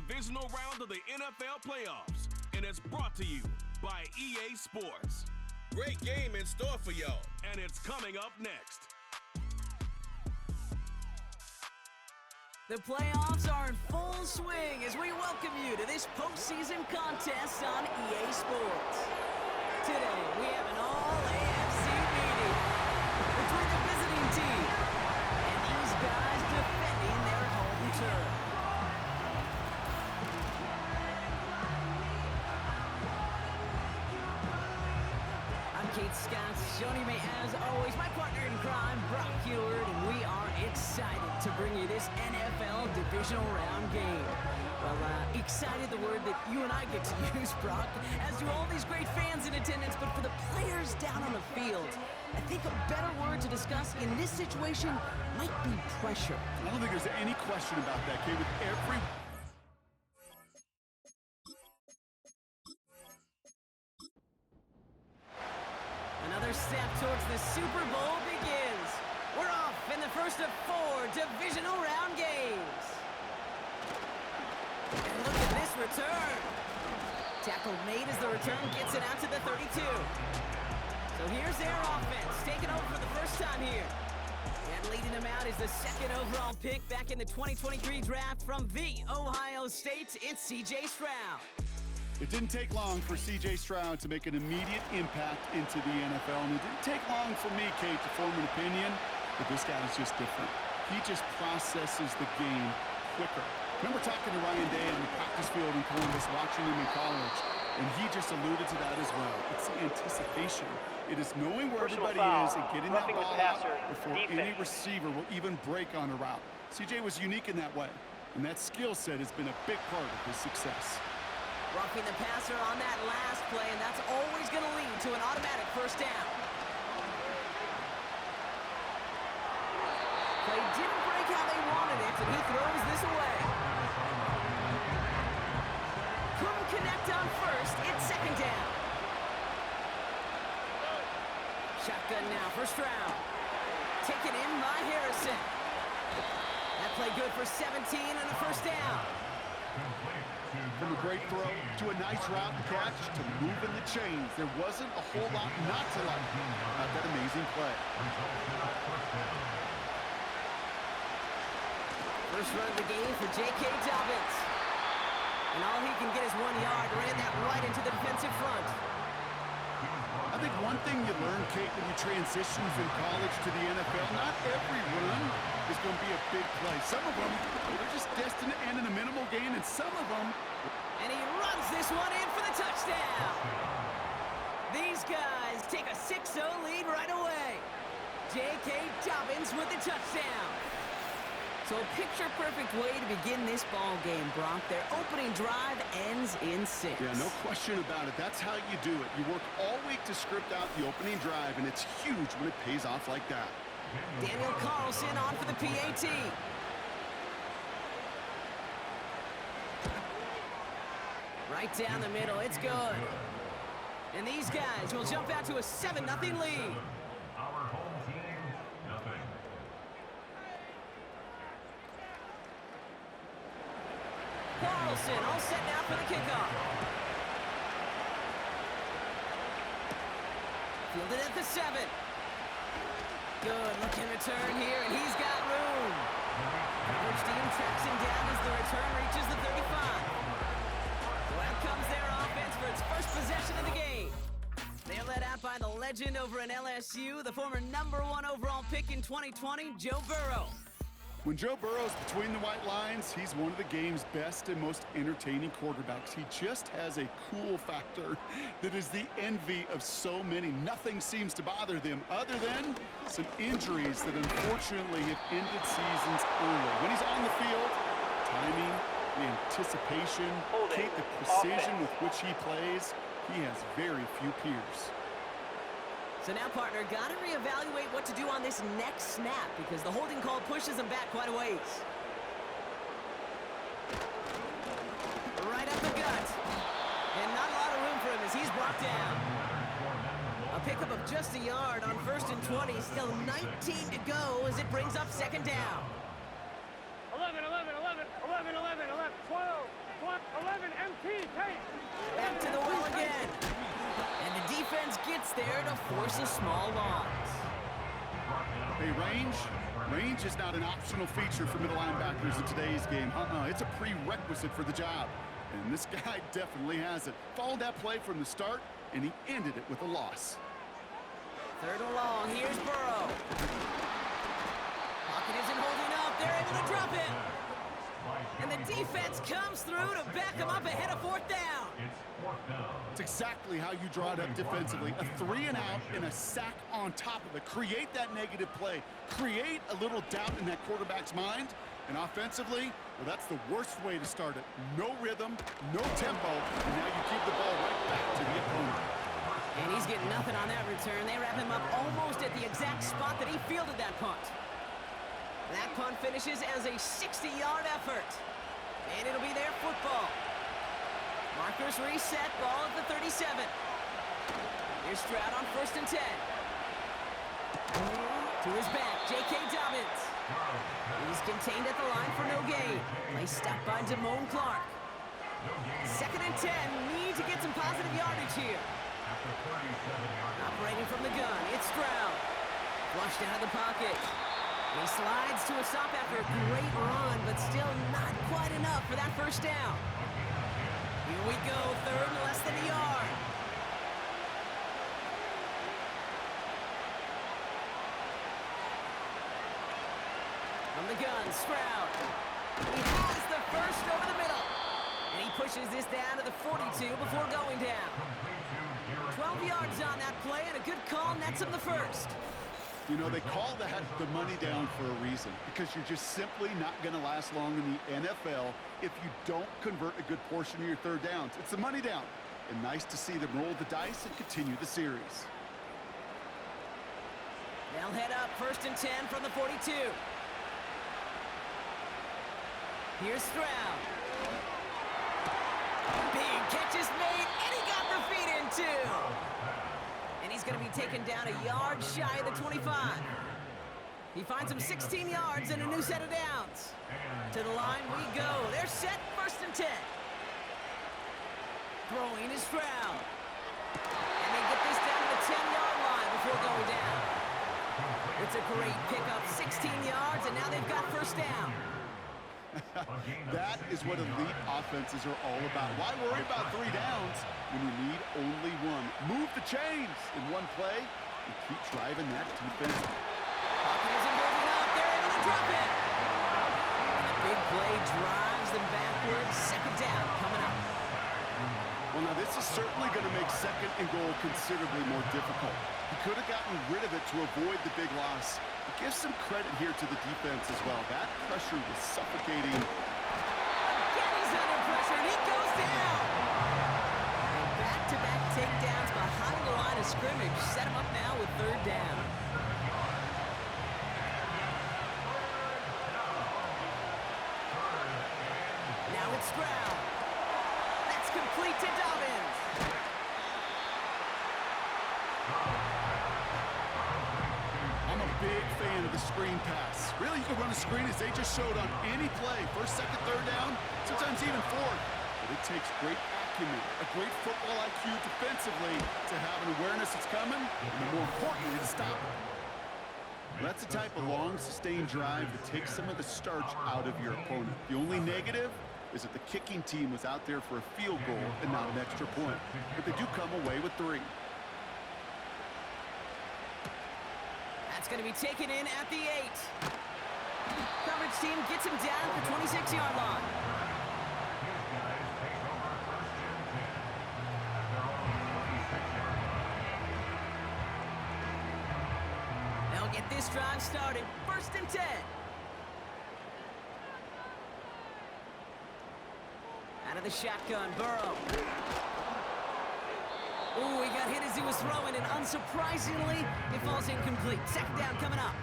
divisional round of the NFL playoffs, and it's brought to you by EA Sports. Great game in store for y'all, and it's coming up next. The playoffs are in full swing as we welcome you to this postseason contest on EA Sports. Today, we have an all-AFC meeting between the visiting team and these guys defending their home turf. I'm Kate Scott, joining me as always, my partner in crime, Brock Heward, and we are excited to bring you this NFL divisional round game. Well, excited, the word that you and I get to use, Brock, as do all these great fans in attendance, but for the players down on the field, I think a better word to discuss in this situation might be pressure. I don't think there's any question about that, Kate, with every... Another step towards the Super Bowl begins. We're off in the first of 4 divisional round games. And look at this return. Tackle made as the return gets it out to the 32. So here's their offense, taking over for the first time here. And leading them out is the second overall pick back in the 2023 draft from the Ohio State. It's C.J. Stroud. It didn't take long for C.J. Stroud to make an immediate impact into the NFL, and it didn't take long for me, Kate, to form an opinion, but this guy is just different. He just processes the game quicker. Remember talking to Ryan Day on the practice field in Columbus, watching him in college, and he just alluded to that as well. It's the anticipation. It is knowing where everybody is and getting that ball out before any receiver will even break on a route. C.J. was unique in that way, and that skill set has been a big part of his success. Roughing the passer on that last play, and that's always going to lead to an automatic first down. Play didn't break how they wanted it, and he throws this away. Couldn't connect on first. It's second down. Shotgun now for Stroud. Taken in by Harrison. That play good for 17 and a first down. From a great throw to a nice route and catch to moving the chains. There wasn't a whole lot not to like about that amazing play. First run of the game for J.K. Dobbins. And all he can get is 1 yard. Ran that right into the defensive front. I think one thing you learn, Kate, when you transition from college to the NFL, not every run is going to be a big play. Some of them, they're just destined to end in a minimal gain, and some of them... And he runs this one in for the touchdown. These guys take a 6-0 lead right away. J.K. Dobbins with the touchdown. So a picture-perfect way to begin this ball game, Brock. Their opening drive ends in 6. Yeah, no question about it. That's how you do it. You work all week to script out the opening drive, and it's huge when it pays off like that. Daniel Carlson on for the PAT. Right down the middle, it's good. And these guys will jump out to a 7-0 lead. Our home team, nothing. Carlson all set now for the kickoff. Fielded at the 7. Good looking return here, and he's got room. Coverage team tracks him down as the return reaches the 35. So out comes their offense for its first possession of the game. They're led out by the legend over in LSU, the former #1 overall pick in 2020, Joe Burrow. When Joe Burrow's between the white lines, he's one of the game's best and most entertaining quarterbacks. He just has a cool factor that is the envy of so many. Nothing seems to bother them other than some injuries that unfortunately have ended seasons early. When he's on the field, timing, the anticipation, Kate, the precision with which he plays, he has very few peers. So now, partner, got to reevaluate what to do on this next snap because the holding call pushes him back quite a ways. Right up the gut. And not a lot of room for him as he's brought down. A pickup of just a yard on 1st and 20. Still 19 to go as it brings up second down. 11, 11, 11, 11, 11, 11, 12, 12. force a small loss. Hey, range is not an optional feature for middle linebackers in today's game. It's a prerequisite for the job. And this guy definitely has it. Followed that play from the start, and he ended it with a loss. 3rd and long. Here's Burrow. Pocket isn't holding up. They're able to drop it. And the defense comes through to back him up ahead of 4th down. It's exactly how you draw it up defensively. A 3-and-out and a sack on top of it. Create that negative play. Create a little doubt in that quarterback's mind. And offensively, well, that's the worst way to start it. No rhythm, no tempo, and now you keep the ball right back to the opponent. And he's getting nothing on that return. They wrap him up almost at the exact spot that he fielded that punt. That punt finishes as a 60-yard effort. And it'll be their football. Markers reset, ball at the 37. Here's Stroud on 1st and 10. To his back, J.K. Dobbins. He's contained at the line for no gain. Play stopped by Damone Clark. 2nd and 10, need to get some positive yardage here. Operating from the gun, it's Stroud. Flushed out of the pocket. He slides to a stop after a great run, but still not quite enough for that 1st down. Here we go, 3rd and less than a yard. From the gun, Stroud. He has the 1st over the middle. And he pushes this down to the 42 before going down. 12 yards on that play, and a good call nets him the 1st. You know, they call that the money down for a reason, because you're just simply not going to last long in the NFL if you don't convert a good portion of your 3rd downs. It's the money down. And nice to see them roll the dice and continue the series. They'll head up 1st and 10 from the 42. Here's Stroud. Big catch is made, and he got the feet in too. And he's going to be taken down a yard shy of the 25. He finds him 16 yards and a new set of downs. To the line we go. They're set, 1st and 10. Throwing is Stroud. And they get this down to the 10-yard line before going down. It's a great pickup, 16 yards, and now they've got 1st down. That is what elite offenses are all about. Why worry about 3 downs when you need only 1? Move the chains in one play and keep driving that defense. Pocket isn't moving up. They're able to drop it. A big play drives them backwards. 2nd down coming up. Well, now this is certainly going to make 2nd and goal considerably more difficult. He could have gotten rid of it to avoid the big loss. But give some credit here to the defense as well. That pressure was suffocating. Again, he's under pressure, and he goes down. And back-to-back takedowns behind the line of scrimmage. Set him up now with 3rd down. Now it's Stroud. That's complete to Dobbins. I'm a big fan of the screen pass. Really, you can run a screen as they just showed on any play. 1st, 2nd, 3rd down, sometimes even 4th. But it takes great acumen, a great football IQ defensively to have an awareness it's coming, and more importantly, to stop it. That's the type of long, sustained drive that takes some of the starch out of your opponent. The only negative is that the kicking team was out there for a field goal and not an extra point. But they do come away with 3. That's going to be taken in at the 8. Coverage team gets him down at the 26-yard line. They'll get this drive started. 1st and 10. Out of the shotgun, Burrow. Ooh, he got hit as he was throwing, and unsurprisingly, it falls incomplete. 2nd down coming up.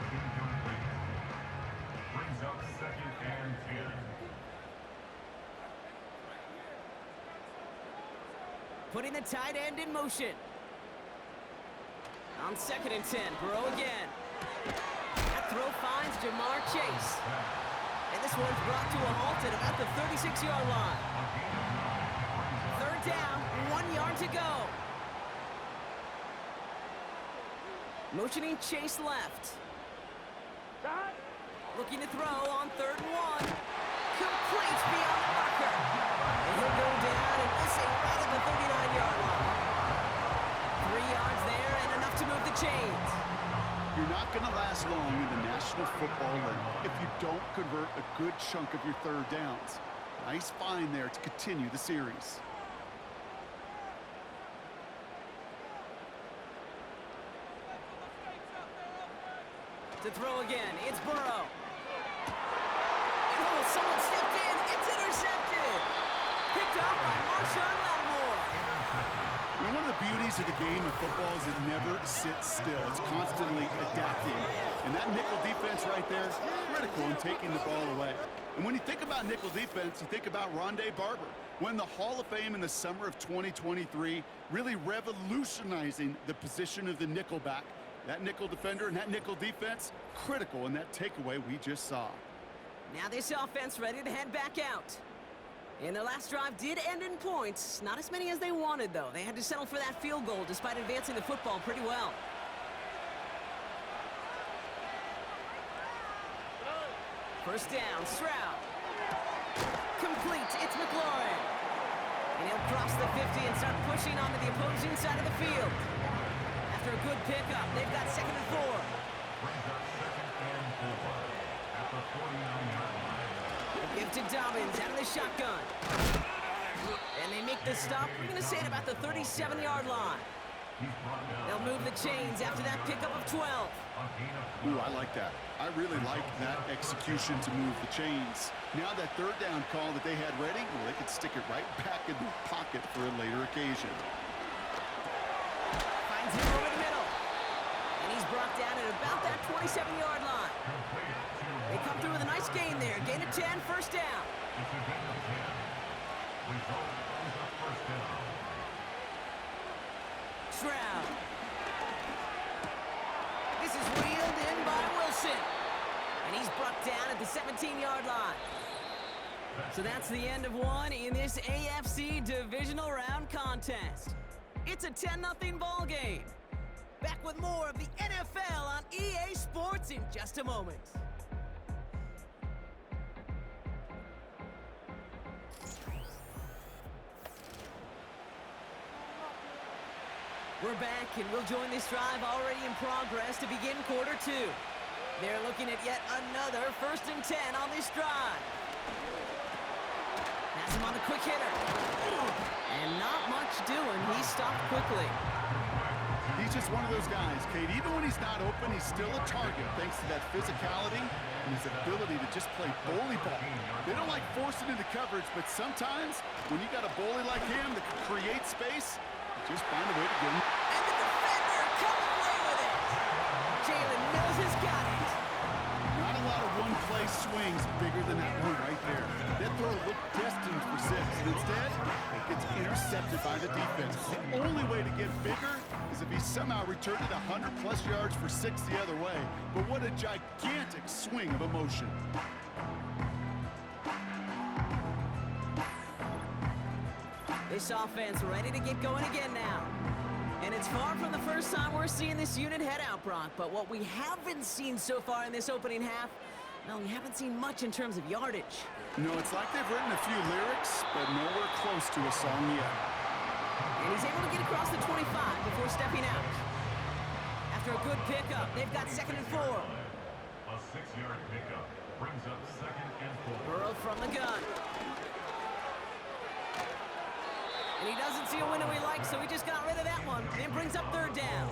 Brings up 2nd and 10. Putting the tight end in motion. On 2nd and 10, Burrow again. That throw finds Jamar Chase. And this one's brought to a halt at about the 36-yard line. 3rd down, 1 yard to go. Motioning Chase left. Looking to throw on 3rd and 1. Complete beyond the marker. And he'll go down and missing right at the 39-yard line. 3 yards there and enough to move the chains. You're not going to last long in the National Football League if you don't convert a good chunk of your 3rd downs. Nice find there to continue the series. To throw again, it's Burrow. Oh, someone stepped in. It's intercepted. Picked up by Marshawn Lattimore. One of the beauties of the game of football is it never sits still. It's constantly adapting. And that nickel defense right there, critical in taking the ball away. And when you think about nickel defense, you think about Rondé Barber. Won the Hall of Fame in the summer of 2023, really revolutionizing the position of the nickelback. That nickel defender and that nickel defense, critical in that takeaway we just saw. Now this offense ready to head back out. And their last drive did end in points. Not as many as they wanted, though. They had to settle for that field goal despite advancing the football pretty well. First down, Stroud. Complete, it's McLaurin. And he'll cross the 50 and start pushing onto the opposing side of the field. After a good pickup, they've got 2nd and 4. Brings up 2nd and 4 at the 49-yard line. Give to Dobbins out of the shotgun. And they make the stop. We're going to say it about the 37-yard line. They'll move the chains after that pickup of 12. Ooh, I like that. I really like that execution to move the chains. Now that 3rd down call that they had ready, well, they could stick it right back in the pocket for a later occasion. Finds him over the middle. And he's brought down at about that 27-yard line. They come through with a nice gain there. Gain of 10, first down. Stroud. This is wheeled in by Wilson. And he's brought down at the 17-yard line. So that's the end of one in this AFC divisional round contest. It's a 10-0 ball game. Back with more of the NFL on EA Sports in just a moment. We're back, and we'll join this drive already in progress to begin quarter 2. They're looking at yet another 1st and 10 on this drive. Pass him on the quick hitter. And not much doing. He stopped quickly. He's just one of those guys, Kate. Even when he's not open, he's still a target thanks to that physicality and his ability to just play bully ball. They don't like forcing into coverage, but sometimes when you got a bully like him that can create space, just find a way to get him. And the defender comes away with it. Jalen Mills has got it. Not a lot of one-play swings bigger than that one right there. That throw looked destined for 6, and instead, it gets intercepted by the defense. The only way to get bigger is if he somehow returned it 100-plus yards for 6 the other way. But what a gigantic swing of emotion. This offense ready to get going again now. And it's far from the first time we're seeing this unit head out, Brock. But what we haven't seen so far in this opening half, well, we haven't seen much in terms of yardage. No, it's like they've written a few lyrics, but nowhere close to a song yet. And he's able to get across the 25 before stepping out. After a good pickup, they've got 2nd and 4. A 6-yard pickup brings up 2nd and 4. Burrow from the gun. And he doesn't see a window he likes, so he just got rid of that one. And brings up 3rd down.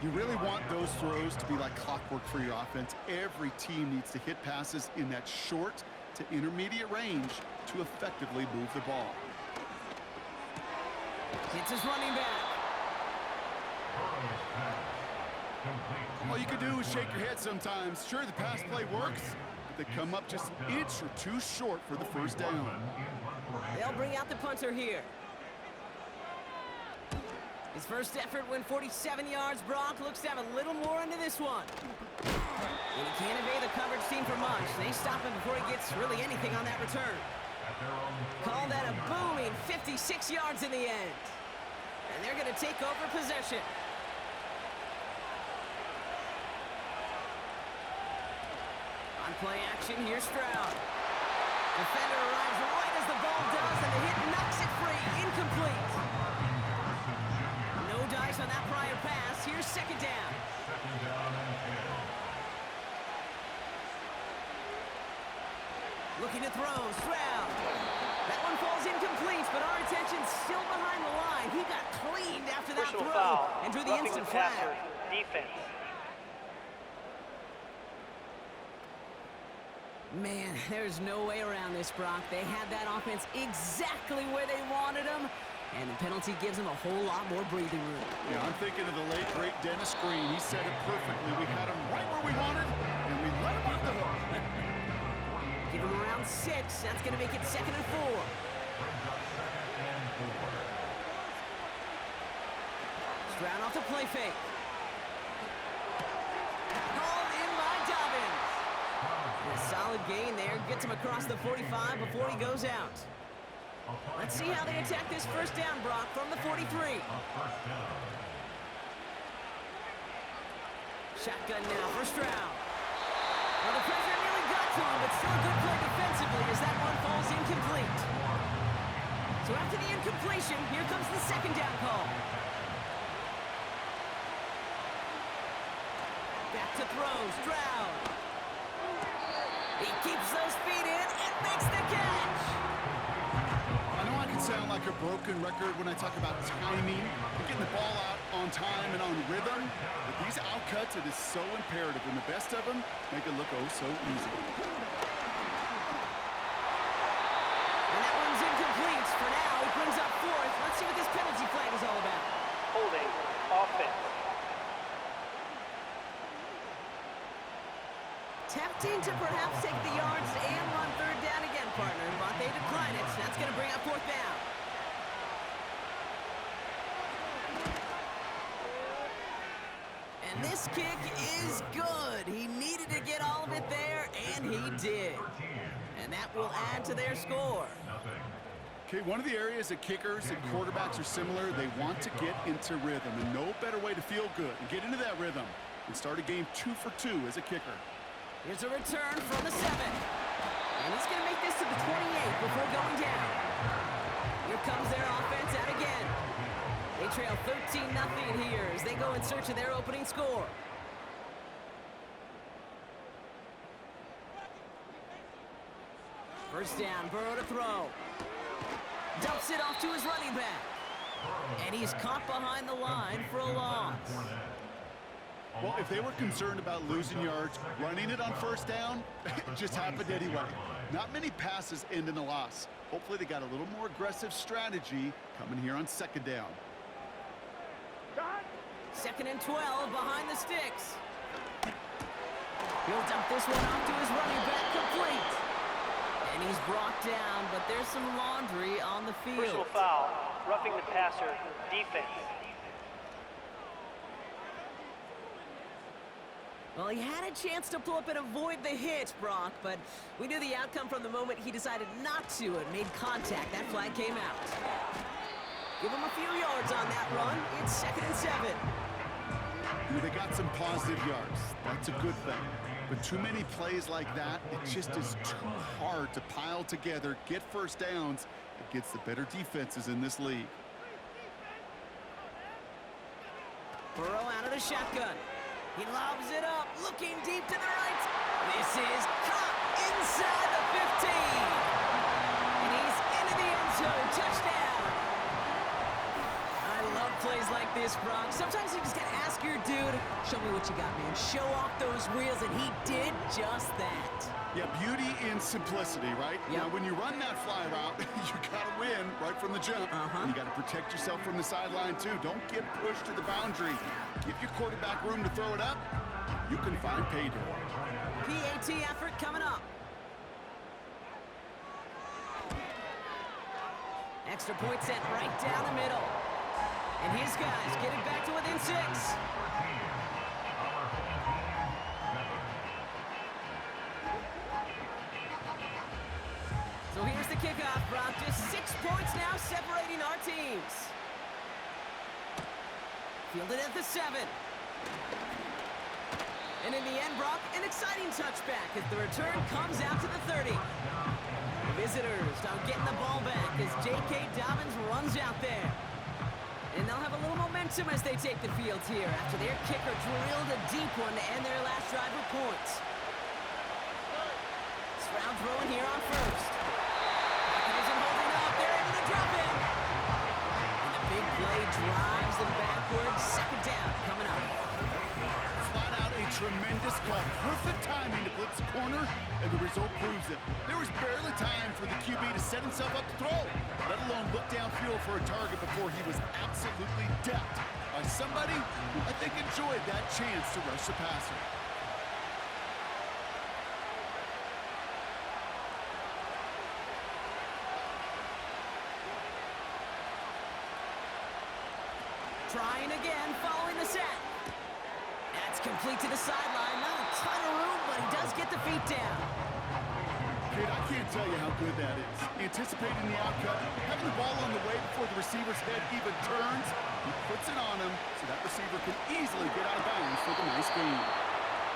You really want those throws to be like clockwork for your offense. Every team needs to hit passes in that short to intermediate range to effectively move the ball. It's his running back. All you can do is shake your head sometimes. Sure, the pass play works, but they come up just an inch or two short for the first down. They'll bring out the punter here. His first effort went 47 yards. Brock looks to have a little more into this one. And he can't evade the coverage team for much. They stop him before he gets really anything on that return. Call that a booming 56 yards in the end. And they're going to take over possession. play action. Here's Stroud. Defender arrives right as the ball does, and the hit knocks it free. Incomplete. No dice on that prior pass. Here's second down. Second down and 10. Looking to throw. Stroud. That one falls incomplete, but our attention's still behind the line. He got cleaned after that Personal throw foul. and drew the Roughing instant the passer. flag. Defense. Man, there's no way around this, Brock. They had that offense exactly where they wanted them, and the penalty gives them a whole lot more breathing room. Yeah, I'm thinking of the late, great Dennis Green. He said it perfectly. We had him right where we wanted, and we let him off the hook. Give him around 6. That's going to make it 2nd and 4. Brings up second and 4. Stroud off the play fake. Called in by Dobbins. A solid gain there. Gets him across the 45 before he goes out. Let's see how they attack this first down, Brock, from the 43. First down. Shotgun now for Stroud. Well, the pressure nearly got to him, but still a good play defensively as that one falls incomplete. So after the incompletion, here comes the second down call. Back to throw, Stroud. He keeps those feet in and makes the catch. I know I can sound like a broken record when I talk about timing and getting the ball out on time and on rhythm, but these outcuts, it is so imperative, and the best of them make it look oh so easy. And that one's incomplete. For now, he brings up 4th. Let's see what this penalty flag is all about. Holding. Offense. Tempting to perhaps take the yards and run third down again, partner, but they decline it. That's going to bring up 4th down. And this kick is good. He needed to get all of it there, and he did. And that will add to their score. Okay, one of the areas that kickers and quarterbacks are similar, they want to get into rhythm, and no better way to feel good and get into that rhythm and start a game 2 for 2 as a kicker. Here's a return from the 7. And he's going to make this to the 28 before going down. Here comes their offense out again. They trail 13-0 here as they go in search of their opening score. First down, Burrow to throw. Dumps it off to his running back. And he's caught behind the line for a loss. Well, if they were concerned about losing yards, running it on first down, it just happened anyway. Not many passes end in a loss. Hopefully they got a little more aggressive strategy coming here on second down. 2nd and 12 behind the sticks. He'll dump this one off to his running back, complete. And he's brought down, but there's some laundry on the field. Personal foul. Roughing the passer. Defense. Well, he had a chance to pull up and avoid the hit, Brock, but we knew the outcome from the moment he decided not to and made contact. That flag came out. Give him a few yards on that run. It's 2nd and 7. You know, they got some positive yards. That's a good thing. But too many plays like that, it just is too hard to pile together, get first downs against the better defenses in this league. Burrow out of the shotgun. He lobs it up, looking deep to the right. This is caught inside the 15. And he's into the end zone. Touchdown. I love plays like this, Brock. Sometimes you just got to ask your dude, show me what you got, man. Show off those wheels, and he did just that. Yeah, beauty in simplicity, right? Yep. Now, when you run that fly route, you got to win right from the jump. And you got to protect yourself from the sideline, too. Don't get pushed to the boundary. Give your quarterback room to throw it up. You can find pay dirt. PAT effort coming up. Extra point set right down the middle. And his guys get it back to within 6. So here's the kickoff, Brock. Just 6 points now separating our teams. Fielded at the 7. And in the end, Brock, an exciting touchback as the return comes out to the 30. The visitors start getting the ball back as J.K. Dobbins runs out there. And they'll have a little momentum as they take the field here after their kicker drilled a deep one to end their last drive with points. Stroud throwing here on first. Packers isn't holding up. They're able to drop it. And the big play drives them backwards. Second down coming up. Flat out a tremendous call. Perfect timing to blitz the corner, and the result proves it. There was barely time for the QB to set himself up to throw, let alone look downfield for a target before he was absolutely decked by somebody who I think enjoyed that chance to rush the passer. Trying again, following the sack. That's complete to the sideline. Not a ton of room, but he does get the feet down. Kid, I can't tell you how good that is. Anticipating the outcut, having the ball on the way before the receiver's head even turns, he puts it on him so that receiver can easily get out of bounds for the nice gain.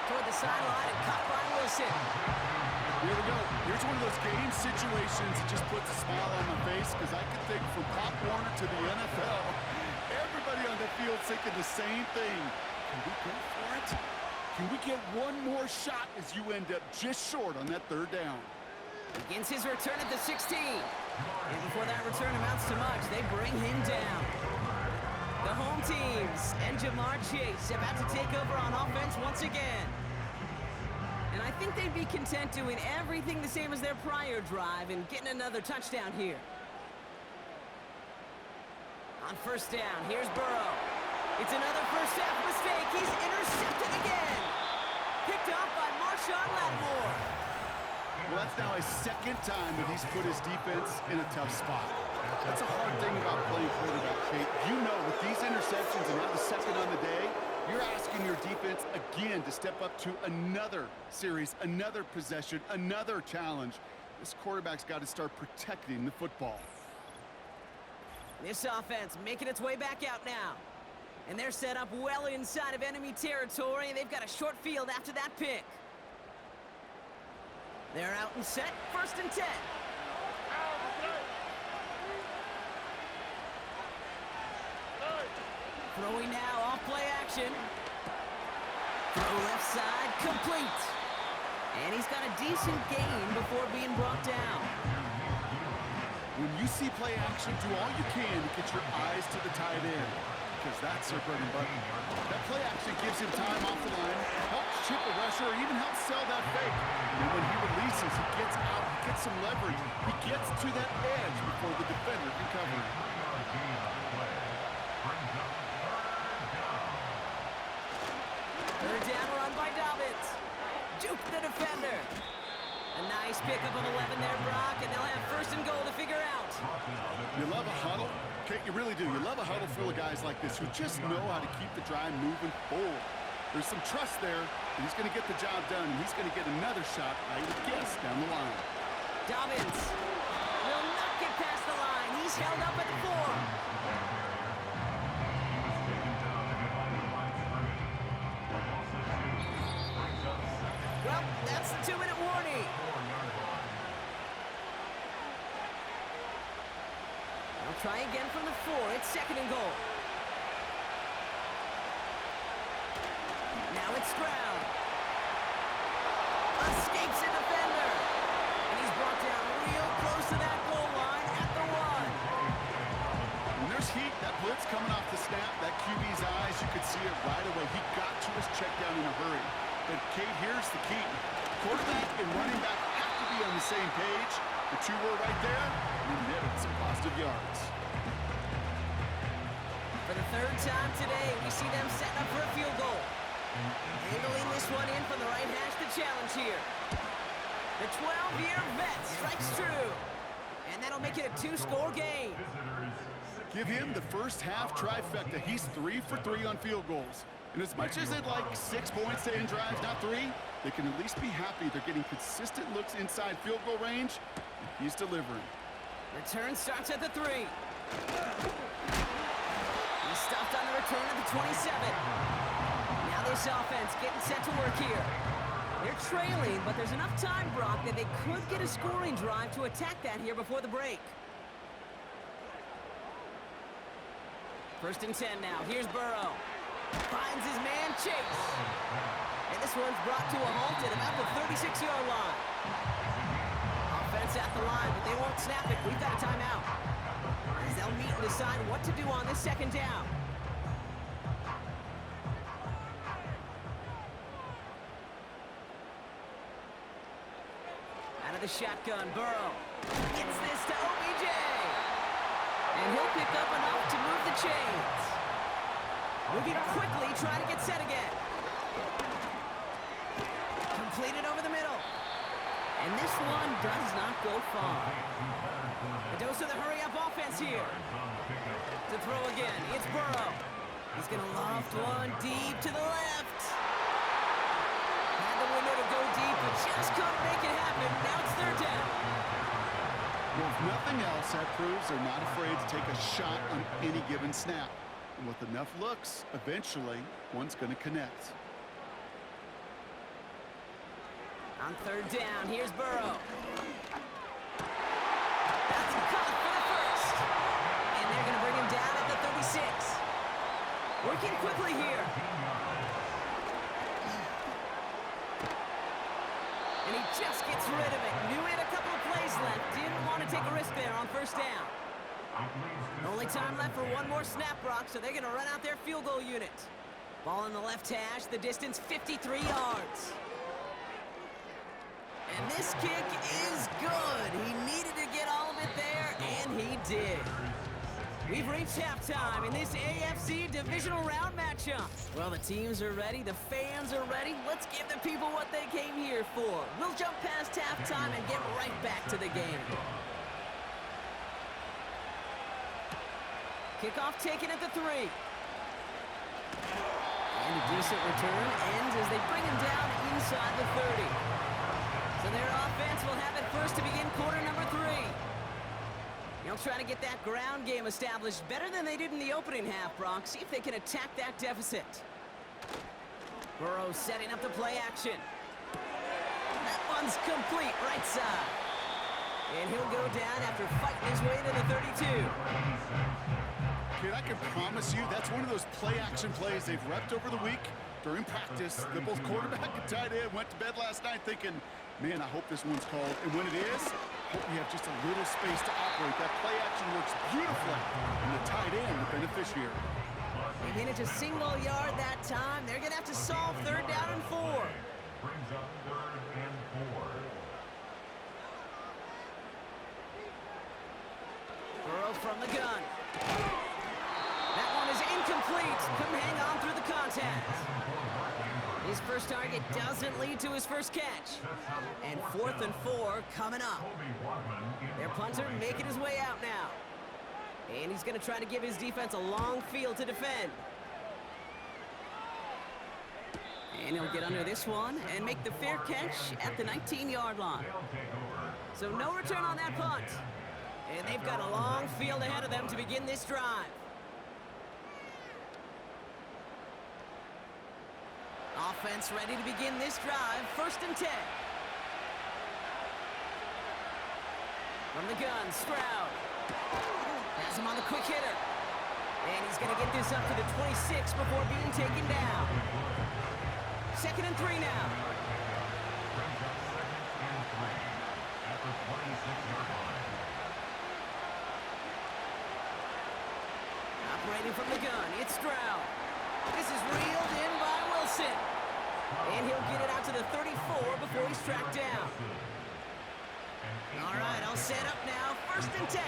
Toward the sideline and caught by Wilson. Here we go. Here's one of those game situations that just puts a smile on my face because I can think from Pop Warner to the NFL, everybody on the field thinking the same thing. Can we go for it? Can we get one more shot as you end up just short on that third down? Begins his return at the 16. And before that return amounts to much, they bring him down. The home teams and Jamar Chase about to take over on offense once again. And I think they'd be content doing everything the same as their prior drive and getting another touchdown here. On first down, here's Burrow. It's another first half mistake. He's intercepted again. Picked off by Marshawn Lattimore. Well, that's now his second time that he's put his defense in a tough spot. That's a hard thing about playing quarterback, Kate. You know, with these interceptions and now the second on the day, you're asking your defense again to step up to another series, another possession, another challenge. This quarterback's got to start protecting the football. This offense making its way back out now. And they're set up well inside of enemy territory. They've got a short field after that pick. They're out and set, 1st and 10. Throwing now, off play action. Throw left side, complete. And he's got a decent gain before being brought down. When you see play action, do all you can to get your eyes to the tight end, because that's their bread and butter. That play action gives him time off the line, helps chip a rusher, or even helps sell that fake. And when he releases, he gets out, he gets some leverage. He gets to that edge before the defender can cover him. Third down run by Dobbins. Juke the defender. A nice pickup of 11 there, Brock, and they'll have 1st and goal to figure out. You love a huddle. Okay, you really do. You love a huddle full of guys like this who just know how to keep the drive moving forward. There's some trust there, and he's going to get the job done, and he's going to get another shot, I would guess, down the line. Dobbins will not get past the line. He's held up at the 4. Well, that's the 2-minute warning. They'll try again from the 4. It's 2nd and goal. Now it's Stroud. Escapes a defender. And he's brought down real close to that goal line at the 1. When there's heat, that blitz coming off the snap, that QB's eyes, you could see it right away. He got to his check down in a hurry. But, Kate, here's the key. Quarterback and running back have to be on the same page. The two were right there, and he netted some positive yards. For the 3rd time today, we see them setting up for a field goal. Handling this one in from the right hash, the challenge here. The 12-year vet strikes true. And that'll make it a 2-score game. Give him the first half trifecta. He's 3 for 3 on field goals. And as much as they'd like 6 points to end drives, not 3, they can at least be happy they're getting consistent looks inside field goal range, and he's delivering. Return starts at the 3. He's stopped on the return at the 27. Now this offense getting set to work here. They're trailing, but there's enough time, Brock, that they could get a scoring drive to attack that here before the break. 1st and 10 now. Here's Burrow. Finds his man, Chase. And this one's brought to a halt at about the 36-yard line. Offense at the line, but they won't snap it. We've got a timeout. As they'll meet and decide what to do on this 2nd down. Out of the shotgun, Burrow gets this to OBJ. And he'll pick up enough to move the chains. Moving quickly, trying to get set again. Completed over the middle. And this one does not go far. A dose of the hurry-up offense here. To throw again, it's Burrow. He's going to loft one deep to the left. Had the window to go deep, but just couldn't make it happen. Now it's 3rd down. Well, if nothing else, that proves they're not afraid to take a shot on any given snap. And with enough looks, eventually, one's going to connect. On 3rd down, here's Burrow. That's a cut for the 1st. And they're going to bring him down at the 36. Working quickly here. And he just gets rid of it. Knew he had a couple of plays left. Didn't want to take a risk there on 1st down. Only time left for one more snap, Brock, so they're going to run out their field goal unit. Ball in the left hash, the distance 53 yards. And this kick is good. He needed to get all of it there, and he did. We've reached halftime in this AFC divisional round matchup. Well, the teams are ready, the fans are ready. Let's give the people what they came here for. We'll jump past halftime and get right back to the game. Kickoff taken at the 3. And a decent return ends as they bring him down inside the 30. So their offense will have it first to begin quarter number 3. They'll try to get that ground game established better than they did in the opening half, Brock. See if they can attack that deficit. Burrow setting up the play action. That one's complete, right side. And he'll go down after fighting his way to the 32. Kid, I can promise you that's one of those play-action plays they've repped over the week during practice. The both quarterback and tight end went to bed last night thinking, man, I hope this one's called. And when it is, hope we have just a little space to operate. That play action works beautifully, and the tight end, the beneficiary. They made it to single yard that time. They're going to have to solve 3rd down and 4. Brings up 3rd and 4. Burrow from the gun. That one is incomplete. Couldn't hang on through the contact. His first target doesn't lead to his first catch. And 4th and 4 coming up. Their punter making his way out now. And he's going to try to give his defense a long field to defend. And he'll get under this one and make the fair catch at the 19-yard line. So no return on that punt. And they've got a long field ahead of them to begin this drive. Offense ready to begin this drive. 1st and 10. From the gun, Stroud. Has him on the quick hitter. And he's going to get this up to the 26 before being taken down. 2nd and 3 now. Operating from the gun, it's Stroud. This is reeled in by Wilson. And he'll get it out to the 34 before he's tracked down. All right, I'll set up now. 1st and 10.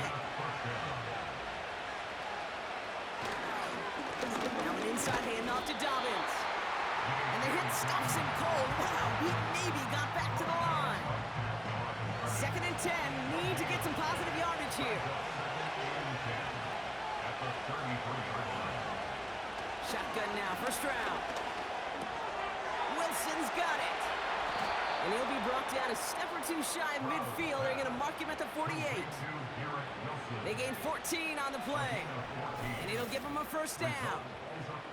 Now an inside handoff to Dobbins. And the hit stops him cold. Wow, he maybe got back to the line. 2nd and 10. Need to get some positive yardage here. Shotgun now for Stroud. Wilson's got it. And he'll be brought down a step or two shy of midfield. They're going to mark him at the 48. They gain 14 on the play. And it'll give him a 1st down.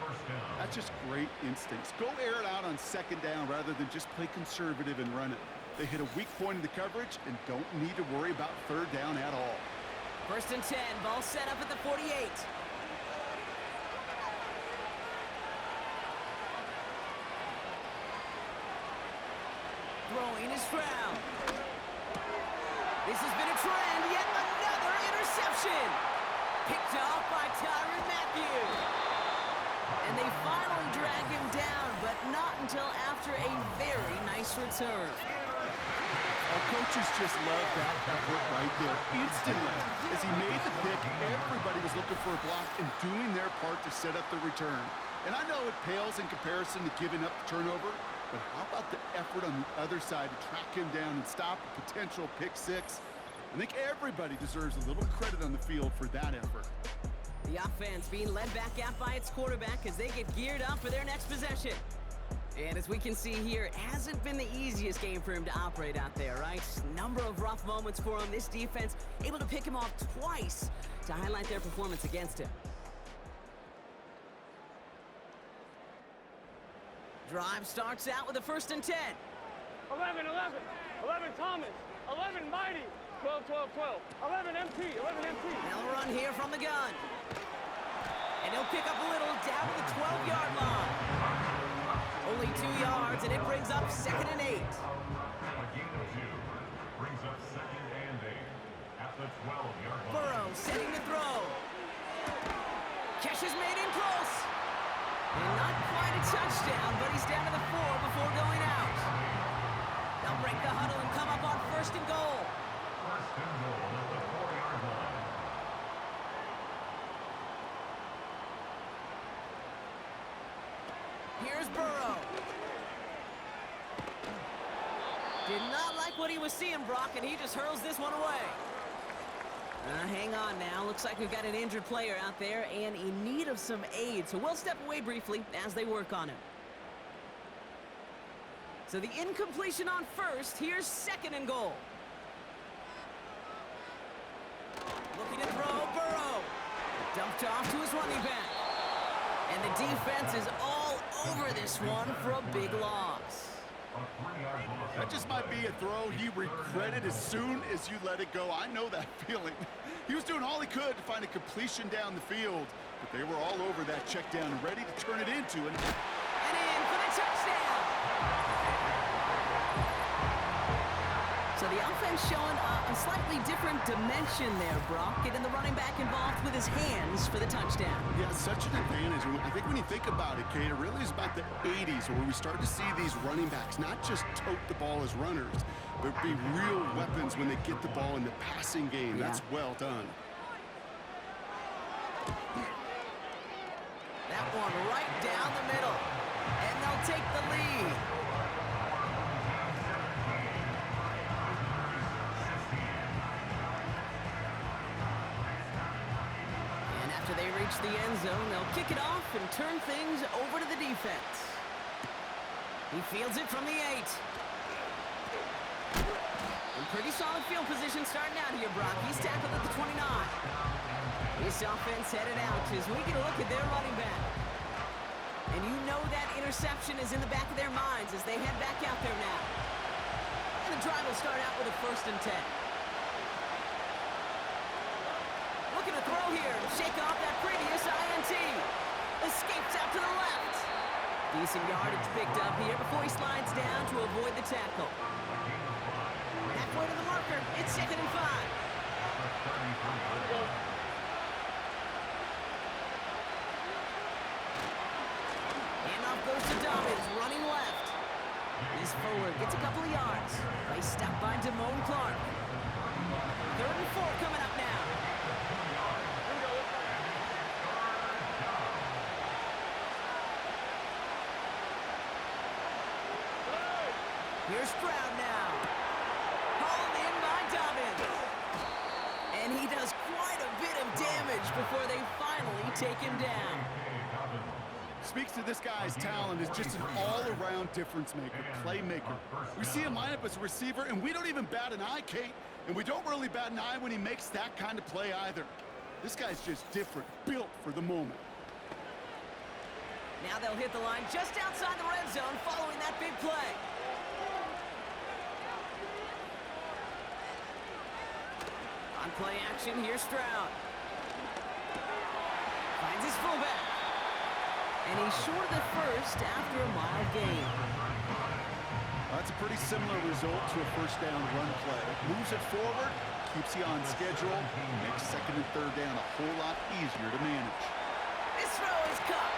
first down. That's just great instincts. Go air it out on second down rather than just play conservative and run it. They hit a weak point in the coverage and don't need to worry about third down at all. First and 10, ball set up at the 48. Throwing is Stroud. This has been a trend, yet another interception. Picked off by Tyrann Mathieu. And they finally drag him down, but not until after a very nice return. Our coaches just love that effort right there. Instantly, as he made the pick, everybody was looking for a block and doing their part to set up the return. And I know it pales in comparison to giving up the turnover, but how about the effort on the other side to track him down and stop a potential pick six? I think everybody deserves a little credit on the field for that effort. The offense being led back out by its quarterback as they get geared up for their next possession. And as we can see here, it hasn't been the easiest game for him to operate out there, right? Number of rough moments for him. This defense able to pick him off twice to highlight their performance against him. Drive starts out with a first and 10. 11, 11. 11, Thomas. 11, Mighty. 12, 12, 12. 11, MT. 11, MT. They'll run here from the gun. And he'll pick up a little down to the 12-yard line. Only 2 yards, and it brings up 2nd and 8. A gain of 2 brings up 2nd and 8 at the 12-yard line. Burrow setting to throw. Catch is made in close. And not quite a touchdown, but he's down to the 4 before going out. They'll break the huddle and come up on 1st and goal. First and goal at the 4-yard line. Here's Burrow. Did not like what he was seeing, Brock, and he just hurls this one away. Hang on now. Looks like we've got an injured player out there and in need of some aid. So we'll step away briefly as they work on him. So the incompletion on 1st. Here's 2nd and goal. Looking to throw, Burrow. Dumped off to his running back. And the defense is all over this one for a big loss. That just might be a throw he regretted as soon as you let it go. I know that feeling. He was doing all he could to find a completion down the field, but they were all over that check down and ready to turn it into an... And in for the touchdown! So the offense showing a slightly different dimension there, Brock, getting the running back involved with his hands for the touchdown. Yeah, such an advantage. I think when you think about it, Kate, it really is about the 80s where we start to see these running backs not just tote the ball as runners, but be real weapons when they get the ball in the passing game. Yeah. That's well done. That one right down the middle. And they'll take the lead. And after they reach the end zone, they'll kick it off and turn things over to the defense. He fields it from the 8. In pretty solid field position starting out here, Brock. He's tackled at the 29. This offense headed out as we get a look at their running back. And you know that interception is in the back of their minds as they head back out there now. And the drive will start out with a 1st and 10. Looking to throw here, shake off that previous INT. Escapes out to the left. Decent yardage picked up here before he slides down to avoid the tackle. Halfway to the marker, it's 2nd and 5. Handoff goes to Dobbins, running left. He's forward, gets a couple of yards. Nice stop by Damone Clark. 3rd and 4 coming up now. Here's Stroud now. Hauled in by Dobbins. And he does quite a bit of damage before they finally take him down. Speaks to this guy's talent as just an all-around difference maker, playmaker. We see him line up as a receiver, and we don't even bat an eye, Kate. And we don't really bat an eye when he makes that kind of play either. This guy's just different, built for the moment. Now they'll hit the line just outside the red zone following that big play. On play action, here's Stroud. Finds his fullback. And he's short of the first after a mild gain. That's a pretty similar result to a first down run play. Moves it forward, keeps you on schedule, makes second and third down a whole lot easier to manage. This throw is caught.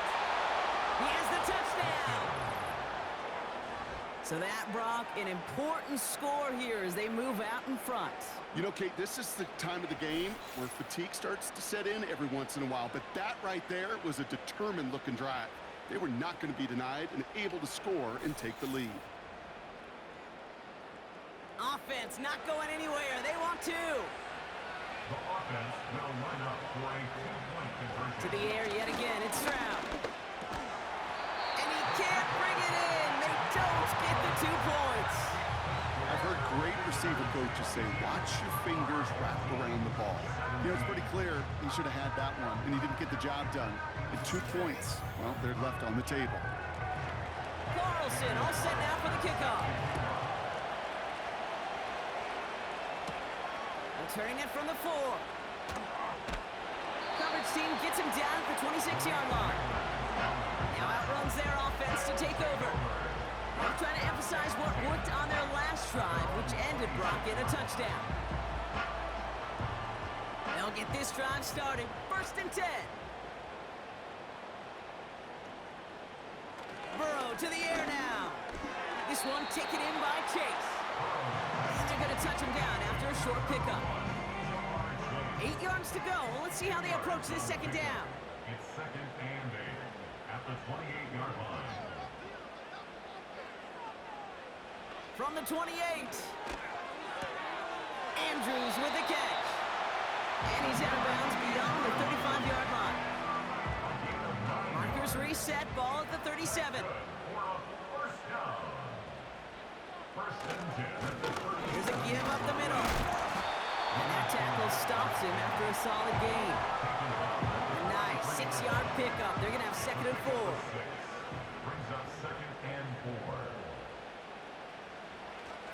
He has the touchdown. So that, Brock, an important score here as they move out in front. You know, Kate, this is the time of the game where fatigue starts to set in every once in a while, but that right there was a determined-looking drive. They were not going to be denied and able to score and take the lead. Offense not going anywhere. They want to. The offense will line up for a 2-point conversion. To the air yet again. It's Stroud. And he can't bring it in. They don't get the 2 points. I've heard great receiver coaches say, watch your fingers wrapped around the ball. You know, it's pretty clear he should have had that one, and he didn't get the job done. And 2 points, well, they're left on the table. Carlson all set now for the kickoff. Turning it from the 4. Coverage team gets him down at the 26-yard line. Now outruns their offense to take over. They're trying to emphasize what worked on their last drive, which ended Brock in a touchdown. They'll get this drive started. 1st and 10. Burrow to the air now. This one taken in by Chase. They're going to touch him down after a short pickup. 8 yards to go. Let's see how they approach this second down. It's 2nd and 8 at the 28-yard line. From the 28. Andrews with the catch. And he's out of bounds beyond the 35-yard line. Markers reset, ball at the 37. First down. 1st and 10. Here's a give up the middle. And that tackle stops him after a solid gain. A nice 6-yard pickup. They're going to have 2nd and 4. Brings up 2nd and 4.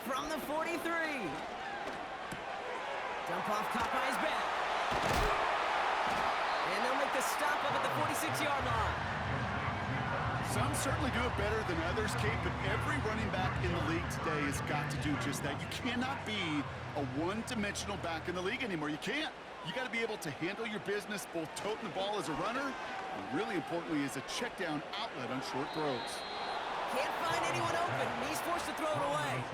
From the 43. Dump off caught by his back. And they'll make the stop up at the 46-yard line. Some certainly do it better than others, Kate, but every running back in the league today has got to do just that. You cannot be a one-dimensional back in the league anymore. You can't. You got to be able to handle your business, both toting the ball as a runner, and really importantly as a check-down outlet on short throws. Can't find anyone open. He's forced to throw it away.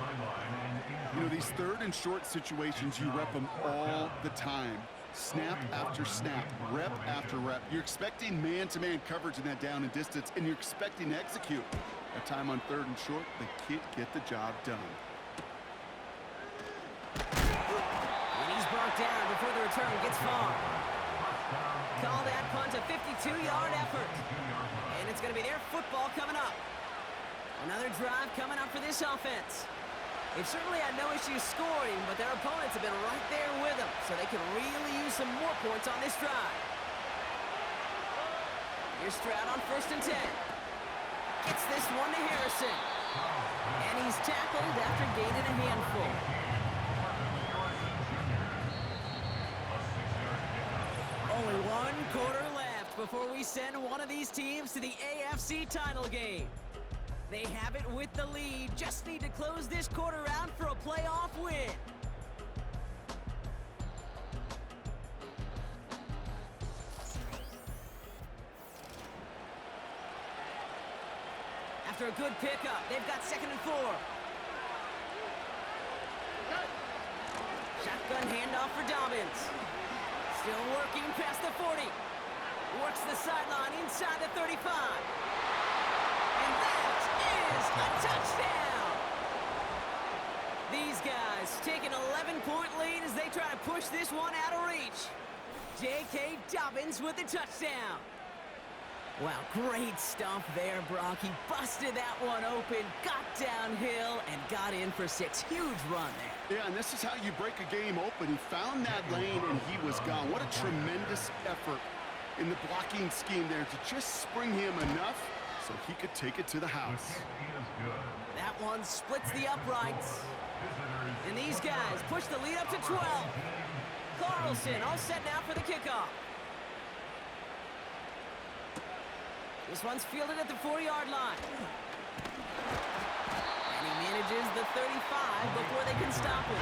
You know, these 3rd and short situations, you rep them all the time. Snap after snap, rep after rep. You're expecting man-to-man coverage in that down and distance, and you're expecting to execute. That time on 3rd and short, they can't get the job done. And he's brought down before the return gets far. Call that punt a 52-yard effort. And it's going to be their football coming up. Another drive coming up for this offense. They've certainly had no issues scoring, but their opponents have been right there with them, so they can really use some more points on this drive. Here's Stroud on 1st and 10. Gets this one to Harrison. And he's tackled after gaining a handful. Only 1 quarter left before we send one of these teams to the AFC title game. They have it with the lead. Just need to close this quarter out for a playoff win. After a good pickup, they've got 2nd and 4. Shotgun handoff for Dobbins. Still working past the 40. Works the sideline inside the 35. And that is a touchdown! These guys take an 11-point lead as they try to push this one out of reach. J.K. Dobbins with the touchdown. Wow, great stuff there, Brock. He busted that one open, got downhill, and got in for 6. Huge run there. Yeah, and this is how you break a game open. He found that lane, and he was gone. What a tremendous effort in the blocking scheme there to just spring him enough so he could take it to the house. That one splits the uprights. And these guys push the lead up to 12. Carlson all set now for the kickoff. This one's fielded at the 4-yard line. And he manages the 35 before they can stop him.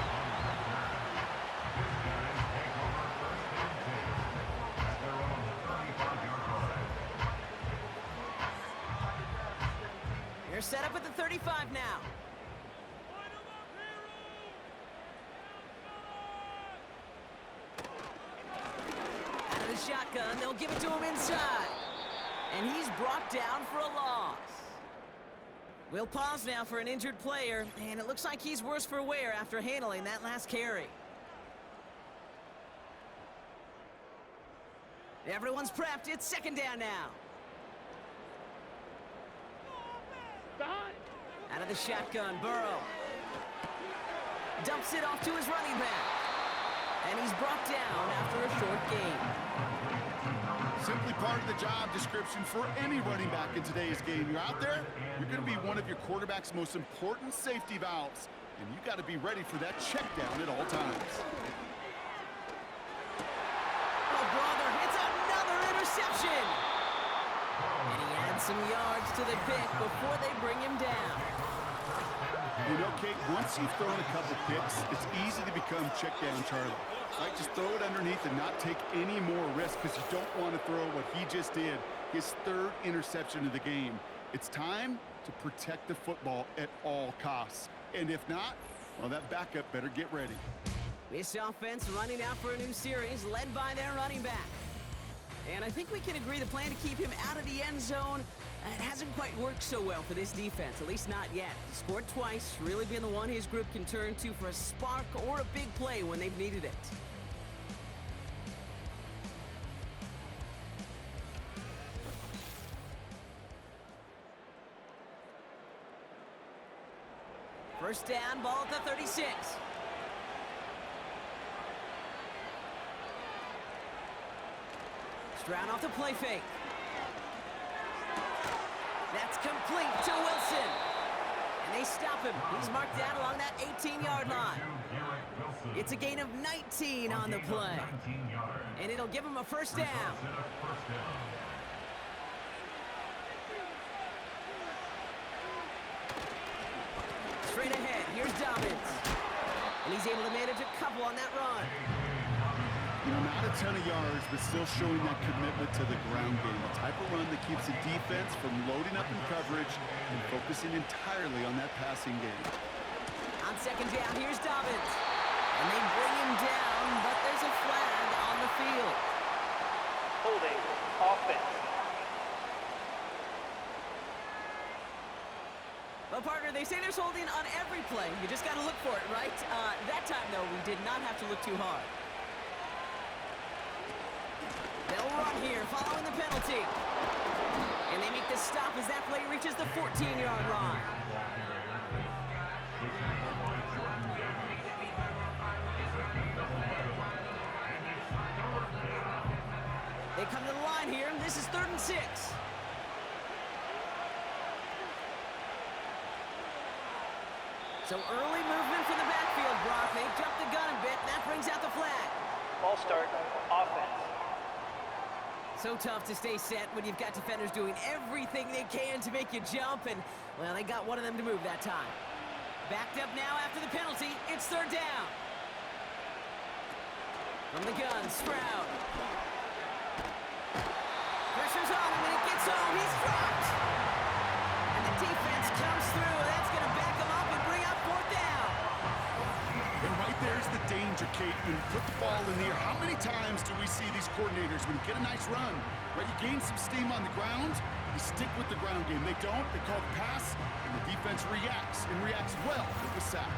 They're set up at the 35 now. Out of the shotgun, they'll give it to him inside. And he's brought down for a loss. We'll pause now for an injured player, and it looks like he's worse for wear after handling that last carry. Everyone's prepped. It's second down now. Out of the shotgun, Burrow. Dumps it off to his running back. And he's brought down after a short gain. Simply part of the job description for any running back in today's game. You're out there, you're going to be one of your quarterback's most important safety valves. And you got to be ready for that check down at all times. Oh, brother, it's another interception. And he adds some yards to the pick before they bring him down. You know, Kate, once you've thrown a couple picks, it's easy to become check down Charlie. Right, just throw it underneath and not take any more risk because you don't want to throw what he just did, his third interception of the game. It's time to protect the football at all costs. And if not, well, that backup better get ready. This offense running out for a new series led by their running back. And I think we can agree the plan to keep him out of the end zone, it hasn't quite worked so well for this defense, at least not yet. He scored twice, really been the one his group can turn to for a spark or a big play when they've needed it. First down, ball at the 36. Stroud off the play fake. That's complete to Wilson. And they stop him. He's marked down along that 18-yard line. It's a gain of 19 on the play. And it'll give him a first down. Straight ahead, here's Dobbins. And he's able to manage a couple on that run. You know, not a ton of yards, but still showing that commitment to the ground game. The type of run that keeps the defense from loading up in coverage and focusing entirely on that passing game. On second down, here's Dobbins. And they bring him down, but there's a flag on the field. Holding offense. Well, partner, they say there's holding on every play. You just got to look for it, right? That time, though, we did not have to look too hard. They'll run here following the penalty. And they make the stop as that play reaches the 14-yard line. They come to the line here, and this is 3rd and 6. So early movement from the backfield, Brock. They jumped the gun a bit, and that brings out the flag. Ball start, offense. So tough to stay set when you've got defenders doing everything they can to make you jump, and, well, they got one of them to move that time. Backed up now after the penalty. It's 3rd down. From the gun, Stroud. Pressure's on him, and it gets home. He's dropped. And the defense comes through. That's going to back him up and bring up 4th down. And right there's the danger, Kate. When you put the ball in the air, how many times do we see these coordinators, when you get a nice run, right, you gain some steam on the ground, you stick with the ground game. They don't, they call the pass, and the defense reacts, and reacts well with the sack.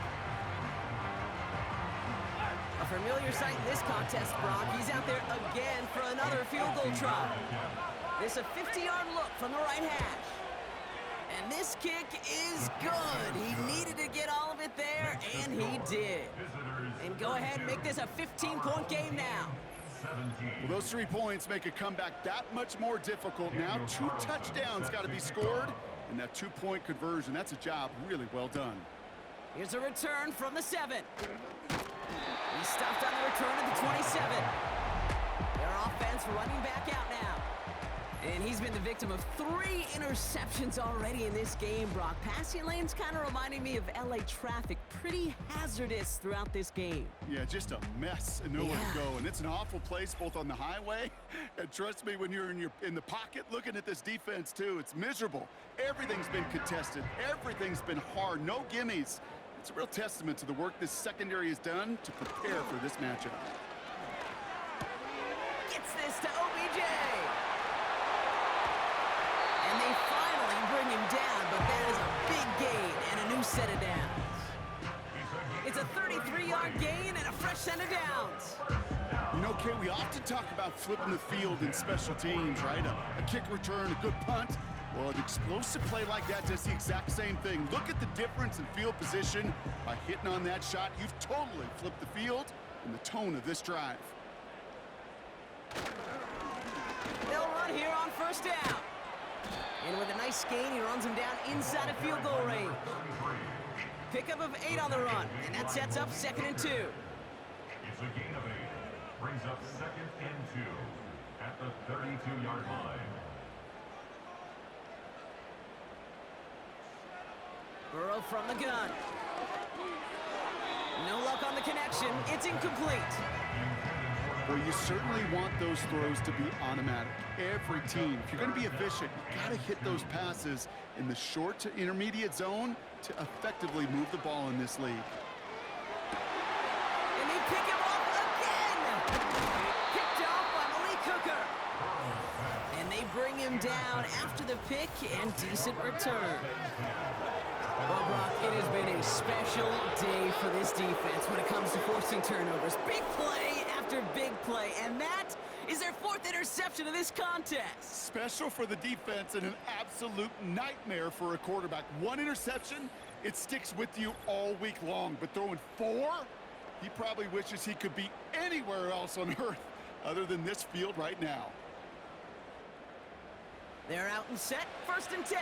A familiar sight in this contest, Brock. He's out there again for another field goal try. This a 50-yard look from the right hash. And this kick is good. He needed to get all of it there, and he did. And go ahead and make this a 15-point game now. 17. Well, those 3 points make a comeback that much more difficult. Now 2 touchdowns got to be scored, and that 2-point conversion, that's a job really well done. Here's a return from the 7. He stopped on the return at the 27. Their offense running back out now. And he's been the victim of 3 interceptions already in this game, Brock. Passing lanes kind of reminding me of LA traffic. Pretty hazardous throughout this game. Yeah, just a mess and nowhere to go. And it's an awful place both on the highway, and trust me, when you're in the pocket looking at this defense too, it's miserable. Everything's been contested. Everything's been hard. No gimmies. It's a real testament to the work this secondary has done to prepare for this matchup. Gets this to OBJ. And they finally bring him down, but that is a big gain and a new set of downs. It's a 33-yard gain and a fresh set of downs. You know, Kate, we often talk about flipping the field in special teams, right? A kick return, a good punt. Well, an explosive play like that does the exact same thing. Look at the difference in field position. By hitting on that shot, you've totally flipped the field and the tone of this drive. They'll run here on first down. And with a nice gain, he runs him down inside of field goal range. Pickup of 8 on the run, and that sets up 2nd and 2. It's a gain of 8. Brings up 2nd and 2 at the 32-yard line. Burrow from the gun. No luck on the connection. It's incomplete. Well, you certainly want those throws to be automatic. Every team, if you're going to be efficient, you got to hit those passes in the short to intermediate zone to effectively move the ball in this league. And they pick him off again. Picked off by Malik Hooker. And they bring him down after the pick and decent return. Well, Brock, it has been a special day for this defense when it comes to forcing turnovers. Big play after big play, and that is their 4th interception of this contest. Special for the defense and an absolute nightmare for a quarterback. 1 interception, it sticks with you all week long, but throwing 4, he probably wishes he could be anywhere else on earth other than this field right now. They're out and set, 1st and 10.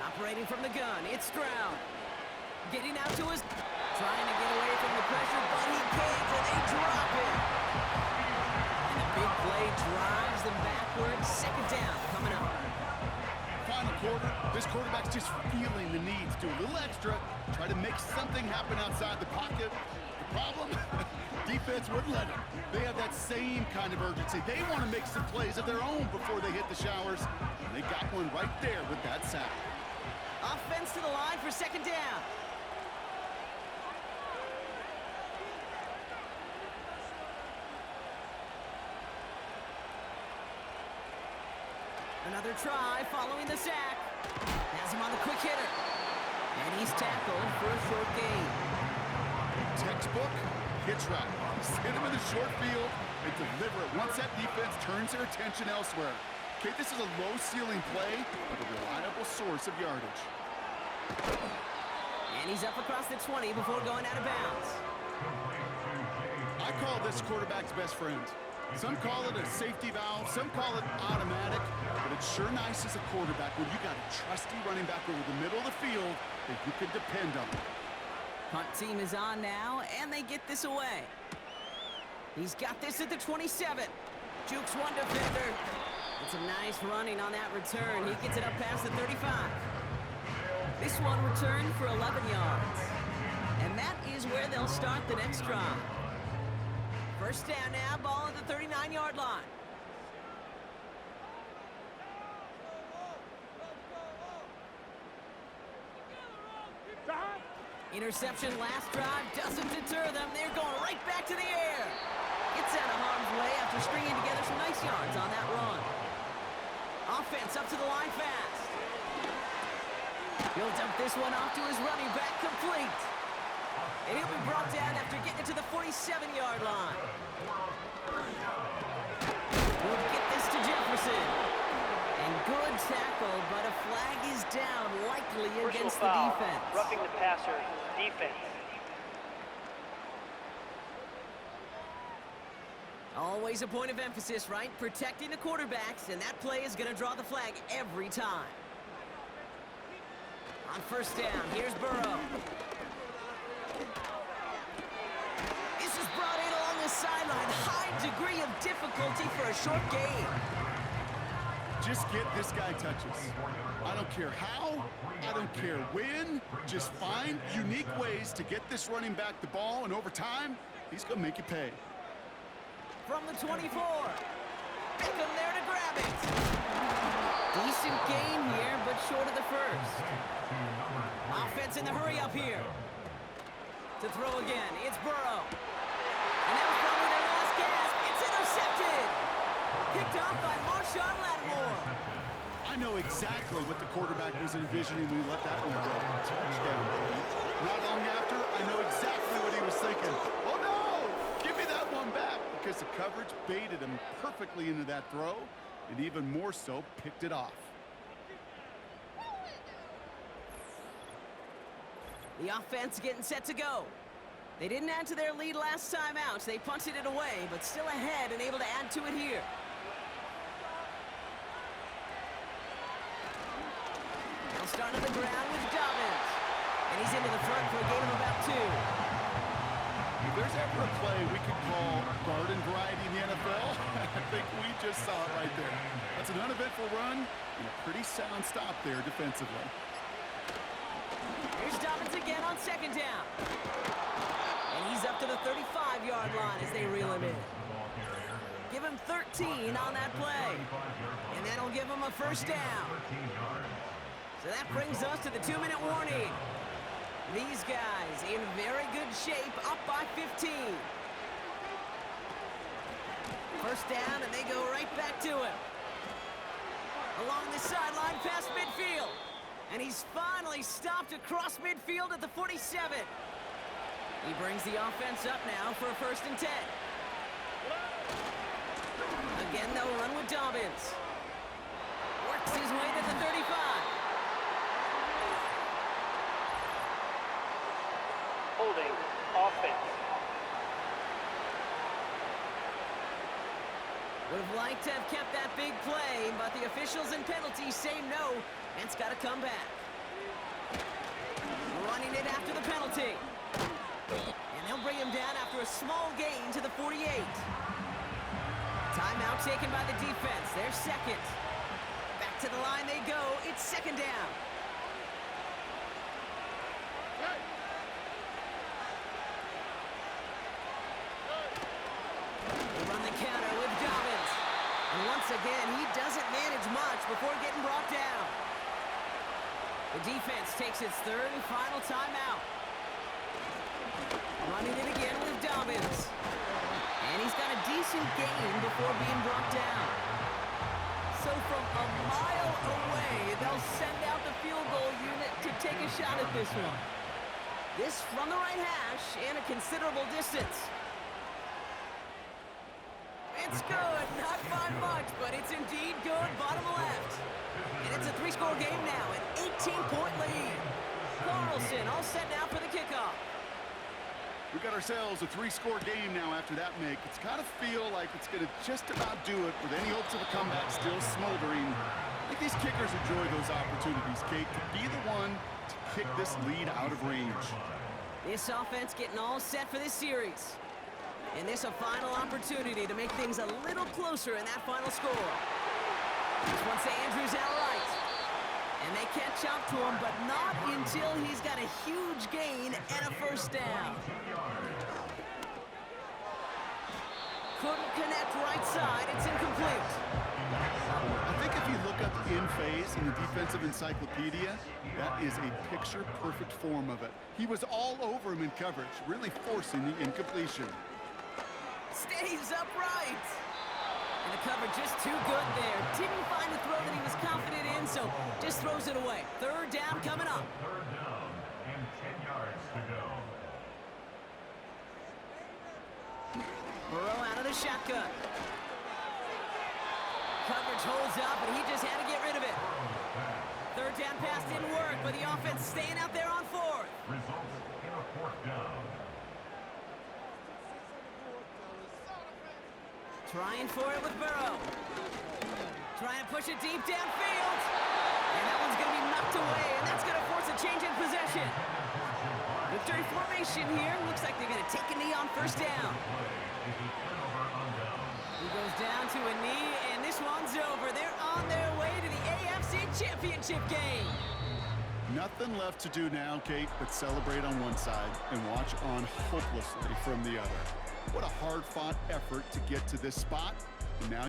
Operating from the gun, it's Stroud. Getting out to his... Trying to get away from the pressure, but he can't, and they drop him. And the big play drives them backwards. 2nd down coming up. Final quarter, this quarterback's just feeling the need to do a little extra, try to make something happen outside the pocket. The problem? Defense wouldn't let him. They have that same kind of urgency. They want to make some plays of their own before they hit the showers. And they got one right there with that sack. Offense to the line for 2nd down. Another try following the sack. Has him on the quick hitter. And he's tackled for a short gain. Textbook hitch route. Hit him in the short field and deliver it once that defense turns their attention elsewhere. Okay, this is a low-ceiling play, but a reliable source of yardage. And he's up across the 20 before going out of bounds. I call this quarterback's best friend. Some call it a safety valve, some call it automatic, but it's sure nice as a quarterback when you got a trusty running back over the middle of the field that you can depend on. Punt team is on now, and they get this away. He's got this at the 27. Jukes one defender. It's a nice running on that return. He gets it up past the 35. This one returned for 11 yards. And that is where they'll start the next drive. 1st down now, ball at the 39-yard line. Interception last drive doesn't deter them. They're going right back to the air. Gets out of harm's way after stringing together some nice yards on that run. Offense up to the line fast. He'll dump this one off to his running back, complete. And he'll be brought down after getting it to the 47-yard line. We'll get this to Jefferson. And good tackle, but a flag is down, likely against the defense. Roughing the passer, defense. Always a point of emphasis, right? Protecting the quarterbacks, and that play is going to draw the flag every time. On first down, here's Burrow. This is brought in along the sideline. High degree of difficulty for a short gain. Just get this guy touches. I don't care how, I don't care when. Just find unique ways to get this running back the ball, and over time, he's going to make you pay. From the 24. Beckham there to grab it. Decent gain here, but short of the first. Offense in the hurry up here. To throw again, it's Burrow. And that was probably their last gasp. It's intercepted. Picked off by Marshawn Lattimore. I know exactly what the quarterback was envisioning when he let that one go. Touchdown. Not long after, I know exactly what he was thinking. Oh no! Give me that one back! Because the coverage baited him perfectly into that throw, and even more so, picked it off. The offense getting set to go. They didn't add to their lead last time out, so they punted it away, but still ahead and able to add to it here. They'll start on the ground with Dobbins. And he's into the front for a gain of about 2. If there's ever a play we could call garden variety in the NFL, I think we just saw it right there. That's an uneventful run and a pretty sound stop there defensively. Here's Dobbins again on second down. And he's up to the 35-yard line as they reel him in. Give him 13 on that play. And that'll give him a first down. So that brings us to the 2-minute warning. These guys in very good shape, up by 15. First down, and they go right back to him. Along the sideline, past midfield. And he's finally stopped across midfield at the 47. He brings the offense up now for a 1st and 10. Again, they'll run with Dobbins. Works his way to the 35. Holding offense. Would have liked to have kept that big play, but the officials and penalties say no, and it's got to come back. Running it after the penalty. And they'll bring him down after a small gain to the 48. Timeout taken by the defense. They're second. Back to the line they go. It's second down. They run the counter with Dobbins. And once again, he doesn't manage much before getting brought down. The defense takes its 3rd and final timeout. Running it again with Dobbins. And he's got a decent gain before being brought down. So from a mile away, they'll send out the field goal unit to take a shot at this one. This from the right hash and a considerable distance. It's good, not by much, but it's indeed good, bottom left. And it's a 3-score game now, an 18-point lead. Carlson all set now for the kickoff. We got ourselves a 3-score game now after that make. It's got to feel like it's going to just about do it with any hopes of a comeback still smoldering. I think these kickers enjoy those opportunities, Kate, to be the one to kick this lead out of range. This offense getting all set for this series. And this a final opportunity to make things a little closer in that final score. This one's to Andrews outright. And they catch up to him, but not until he's got a huge gain and a first down. Couldn't connect right side. It's incomplete. I think if you look up in phase in the defensive encyclopedia, that is a picture-perfect form of it. He was all over him in coverage, really forcing the incompletion. Stays upright. And the cover just too good there. Didn't find the throw that he was confident in, so just throws it away. 3rd down coming up. 3rd down and 10 yards to go. Burrow out of the shotgun. Coverage holds up, and he just had to get rid of it. 3rd down pass didn't work, but the offense staying out there on 4th. Results in a 4th down. Trying for it with Burrow. Trying to push it deep downfield. And that one's going to be knocked away, and that's going to force a change in possession. Victory formation here. Looks like they're going to take a knee on first down. He goes down to a knee, and this one's over. They're on their way to the AFC Championship game. Nothing left to do now, Kate, but celebrate on one side and watch on hopelessly from the other. What a hard-fought effort to get to this spot, and now